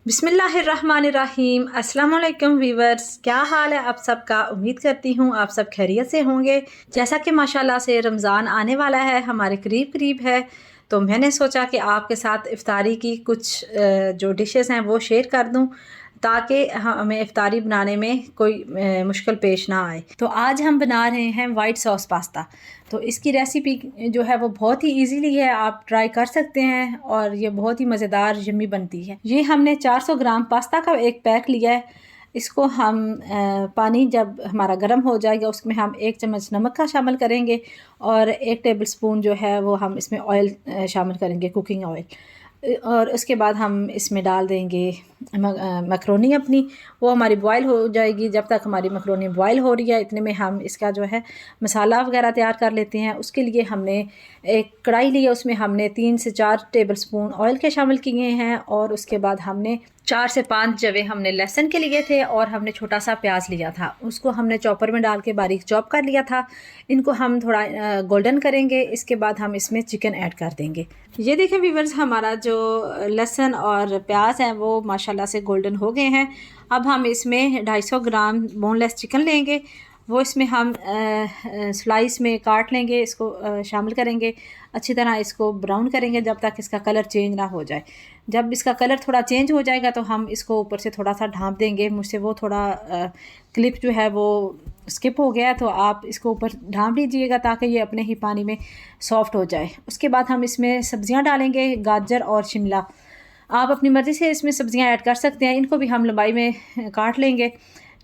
बिस्मिल्लाहिर्रहमानिर्रहीम। अस्सलाम वालेकुम वीवर्स, क्या हाल है आप सबका। उम्मीद करती हूँ आप सब खैरियत से होंगे। जैसा कि माशाल्लाह से रमज़ान आने वाला है, हमारे करीब करीब है, तो मैंने सोचा कि आपके साथ इफ़्तारी की कुछ जो डिशेस हैं वो शेयर कर दूँ ताकि हमें इफ़्तारी बनाने में कोई मुश्किल पेश ना आए। तो आज हम बना रहे हैं वाइट सॉस पास्ता। तो इसकी रेसिपी जो है वो बहुत ही इजीली है, आप ट्राई कर सकते हैं और ये बहुत ही मज़ेदार यम्मी बनती है। ये हमने 400 ग्राम पास्ता का एक पैक लिया है। इसको हम पानी जब हमारा गर्म हो जाएगा उसमें हम 1 चम्मच नमक का शामिल करेंगे और 1 टेबल स्पून जो है वो हम इसमें ऑयल शामिल करेंगे, कुकिंग ऑयल। और उसके बाद हम इसमें डाल देंगे मकरोनी अपनी, वो हमारी बॉयल हो जाएगी। जब तक हमारी मकरोनी बॉयल हो रही है इतने में हम इसका जो है मसाला वगैरह तैयार कर लेते हैं। उसके लिए हमने एक कढ़ाई ली है, उसमें हमने 3 से 4 टेबल स्पून ऑयल के शामिल किए हैं और उसके बाद हमने 4 से 5 जवे हमने लहसुन के लिए थे और हमने छोटा सा प्याज लिया था, उसको हमने चॉपर में डाल के बारीक चॉप कर लिया था। इनको हम थोड़ा गोल्डन करेंगे, इसके बाद हम इसमें चिकन ऐड कर देंगे। ये देखें व्यूअर्स, हमारा जो लहसुन और प्याज है वो माशाल्लाह से गोल्डन हो गए हैं। अब हम इसमें 250 ग्राम बोनलेस चिकन लेंगे, वो इसमें हम स्लाइस में काट लेंगे, इसको शामिल करेंगे। अच्छी तरह इसको ब्राउन करेंगे जब तक इसका कलर चेंज ना हो जाए। जब इसका कलर थोड़ा चेंज हो जाएगा तो हम इसको ऊपर से थोड़ा सा ढाँप देंगे। मुझसे वो थोड़ा क्लिप जो है वो स्किप हो गया है, तो आप इसको ऊपर ढाँप लीजिएगा ताकि ये अपने ही पानी में सॉफ्ट हो जाए। उसके बाद हम इसमें सब्जियां डालेंगे, गाजर और शिमला। आप अपनी मर्ज़ी से इसमें सब्जियां ऐड कर सकते हैं, इनको भी हम लंबाई में काट लेंगे।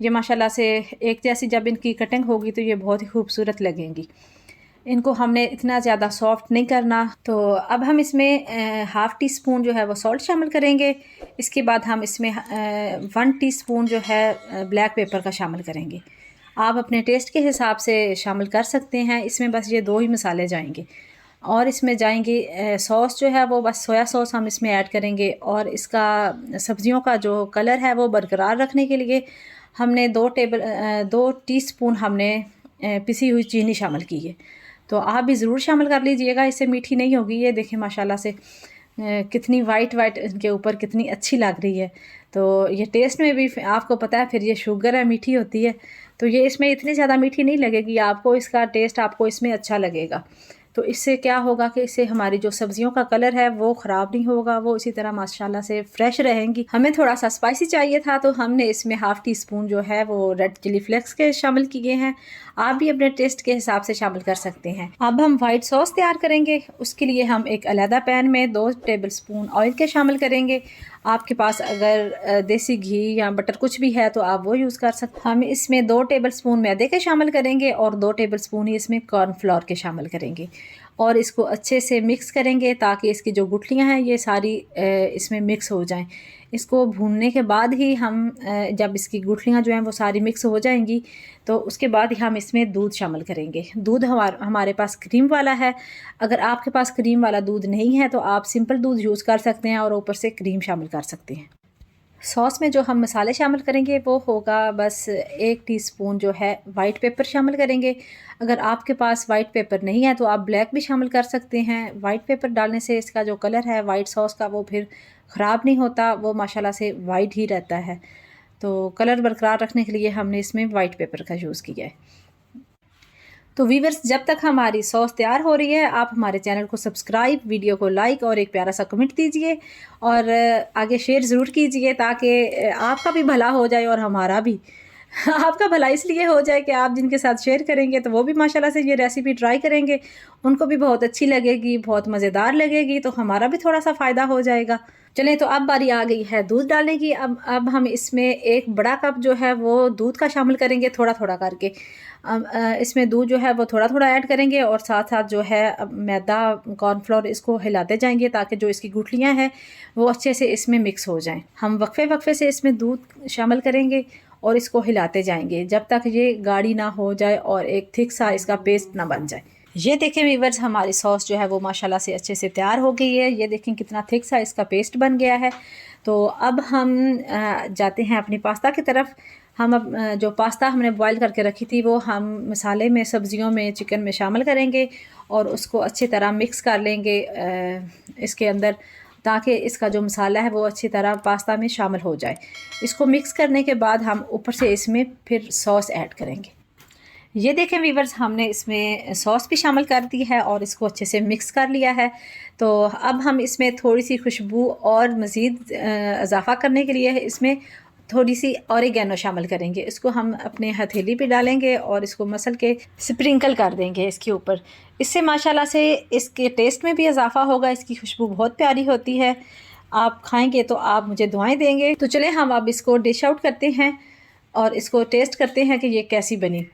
ये माशाल्लाह से एक जैसी जब इनकी कटिंग होगी तो ये बहुत ही खूबसूरत लगेंगी। इनको हमने इतना ज़्यादा सॉफ्ट नहीं करना। तो अब हम इसमें हाफ़ टी स्पून जो है वो सॉल्ट शामिल करेंगे। इसके बाद हम इसमें 1 टीस्पून जो है ब्लैक पेपर का शामिल करेंगे। आप अपने टेस्ट के हिसाब से शामिल कर सकते हैं। इसमें बस ये 2 ही मसाले जाएंगे और इसमें जाएंगे सॉस जो है वो बस सोया सॉस हम इसमें ऐड करेंगे। और इसका सब्जियों का जो कलर है वो बरकरार रखने के लिए हमने 2 टीस्पून हमने पिसी हुई चीनी शामिल की है। तो आप भी ज़रूर शामिल कर लीजिएगा, इससे मीठी नहीं होगी। ये देखें माशाल्लाह से कितनी वाइट वाइट इनके ऊपर कितनी अच्छी लग रही है। तो ये टेस्ट में भी आपको पता है, फिर ये शुगर है, मीठी होती है, तो ये इसमें इतनी ज़्यादा मीठी नहीं लगेगी आपको। इसका टेस्ट आपको इसमें अच्छा लगेगा। तो इससे क्या होगा कि इससे हमारी जो सब्जियों का कलर है वो ख़राब नहीं होगा, वो इसी तरह माशाल्लाह से फ्रेश रहेंगी। हमें थोड़ा सा स्पाइसी चाहिए था तो हमने इसमें हाफ़ टी स्पून जो है वो रेड चिली फ्लेक्स के शामिल किए हैं। आप भी अपने टेस्ट के हिसाब से शामिल कर सकते हैं। अब हम वाइट सॉस तैयार करेंगे। उसके लिए हम एक अलहदा पैन में 2 टेबल स्पून ऑयल के शामिल करेंगे। आपके पास अगर देसी घी या बटर कुछ भी है तो आप वो यूज़ कर सकते हैं। हम इसमें 2 टेबल स्पून मैदे के शामिल करेंगे और 2 टेबल स्पून ही इसमें कॉर्नफ्लोर के शामिल करेंगे और इसको अच्छे से मिक्स करेंगे ताकि इसकी जो गुठलियाँ हैं ये सारी इसमें मिक्स हो जाएं। इसको भूनने के बाद ही हम जब इसकी गुठलियाँ जो हैं वो सारी मिक्स हो जाएंगी तो उसके बाद ही हम इसमें दूध शामिल करेंगे। दूध हमारे पास क्रीम वाला है। अगर आपके पास क्रीम वाला दूध नहीं है तो आप सिंपल दूध यूज़ कर सकते हैं और ऊपर से क्रीम शामिल कर सकते हैं। सॉस में जो हम मसाले शामिल करेंगे वो होगा बस 1 टीस्पून जो है वाइट पेपर शामिल करेंगे। अगर आपके पास वाइट पेपर नहीं है तो आप ब्लैक भी शामिल कर सकते हैं। वाइट पेपर डालने से इसका जो कलर है वाइट सॉस का वो फिर ख़राब नहीं होता, वो माशाल्लाह से वाइट ही रहता है। तो कलर बरकरार रखने के लिए हमने इसमें वाइट पेपर का यूज़ किया है। तो वीवर्स, जब तक हमारी सॉस तैयार हो रही है आप हमारे चैनल को सब्सक्राइब, वीडियो को लाइक और एक प्यारा सा कमेंट दीजिए और आगे शेयर ज़रूर कीजिए ताकि आपका भी भला हो जाए और हमारा भी। आपका भला इसलिए हो जाए कि आप जिनके साथ शेयर करेंगे तो वो भी माशाल्लाह से ये रेसिपी ट्राई करेंगे, उनको भी बहुत अच्छी लगेगी, बहुत मज़ेदार लगेगी, तो हमारा भी थोड़ा सा फ़ायदा हो जाएगा। चलें, तो अब बारी आ गई है दूध डालने की। अब हम इसमें 1 बड़ा कप जो है वो दूध का शामिल करेंगे, थोड़ा थोड़ा करके। इसमें दूध जो है वो थोड़ा थोड़ा ऐड करेंगे और साथ साथ जो है मैदा, कॉर्नफ्लोर, इसको हिलाते जाएंगे ताकि जो इसकी गुठलियाँ हैं वो अच्छे से इसमें मिक्स हो जाएं। हम वक्फे वक्फे से इसमें दूध शामिल करेंगे और इसको हिलाते जाएंगे जब तक ये गाढ़ी ना हो जाए और एक थिक सा इसका पेस्ट ना बन जाए। ये देखें व्यूअर्स, हमारी सॉस जो है वो माशाल्लाह से अच्छे से तैयार हो गई है। ये देखें कितना थिक सा इसका पेस्ट बन गया है। तो अब हम जाते हैं अपनी पास्ता की तरफ। हम अब जो पास्ता हमने बॉईल करके रखी थी वो हम मसाले में, सब्जियों में, चिकन में शामिल करेंगे और उसको अच्छी तरह मिक्स कर लेंगे। इसके अंदर ताकि इसका जो मसाला है वो अच्छी तरह पास्ता में शामिल हो जाए। इसको मिक्स करने के बाद हम ऊपर से इसमें फिर सॉस ऐड करेंगे। ये देखें वीवर्स, हमने इसमें सॉस भी शामिल कर दी है और इसको अच्छे से मिक्स कर लिया है। तो अब हम इसमें थोड़ी सी खुशबू और मज़ीद इजाफ़ा करने के लिए इसमें थोड़ी सी ऑरिगेनो शामिल करेंगे। इसको हम अपने हथेली पे डालेंगे और इसको मसल के स्प्रिंकल कर देंगे इसके ऊपर। इससे माशाल्लाह से इसके टेस्ट में भी इजाफ़ा होगा। इसकी खुशबू बहुत प्यारी होती है, आप खाएंगे तो आप मुझे दुआएं देंगे। तो चलें हम अब इसको डिश आउट करते हैं और इसको टेस्ट करते हैं कि ये कैसी बनी।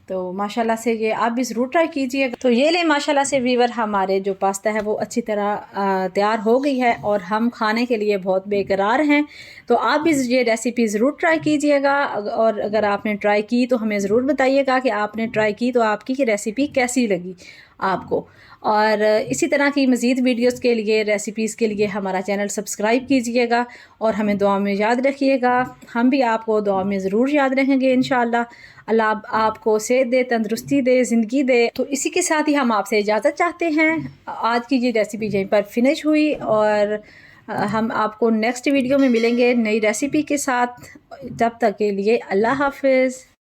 तो माशाल्लाह से ये आप भी ज़रूर ट्राई कीजिएगा। तो ये ले माशाल्लाह से वीवर, हमारे जो पास्ता है वो अच्छी तरह तैयार हो गई है और हम खाने के लिए बहुत बेकरार हैं। तो आप भी ये रेसिपी ज़रूर ट्राई कीजिएगा और अगर आपने ट्राई की तो हमें ज़रूर बताइएगा कि आपने ट्राई की तो आपकी रेसिपी कैसी लगी आपको। और इसी तरह की मज़ीद वीडियोस के लिए, रेसिपीज़ के लिए हमारा चैनल सब्सक्राइब कीजिएगा और हमें दुआ में याद रखिएगा। हम भी आपको दुआ में ज़रूर याद रखेंगे इंशाअल्लाह। अल्लाह आपको सेहत दे, तंदुरुस्ती दे, ज़िंदगी दे। तो इसी के साथ ही हम आपसे इजाज़त चाहते हैं। आज की ये रेसिपी यहीं पर फिनिश हुई और हम आपको नेक्स्ट वीडियो में मिलेंगे नई रेसिपी के साथ। तब तक के लिए अल्लाह हाफ़िज़।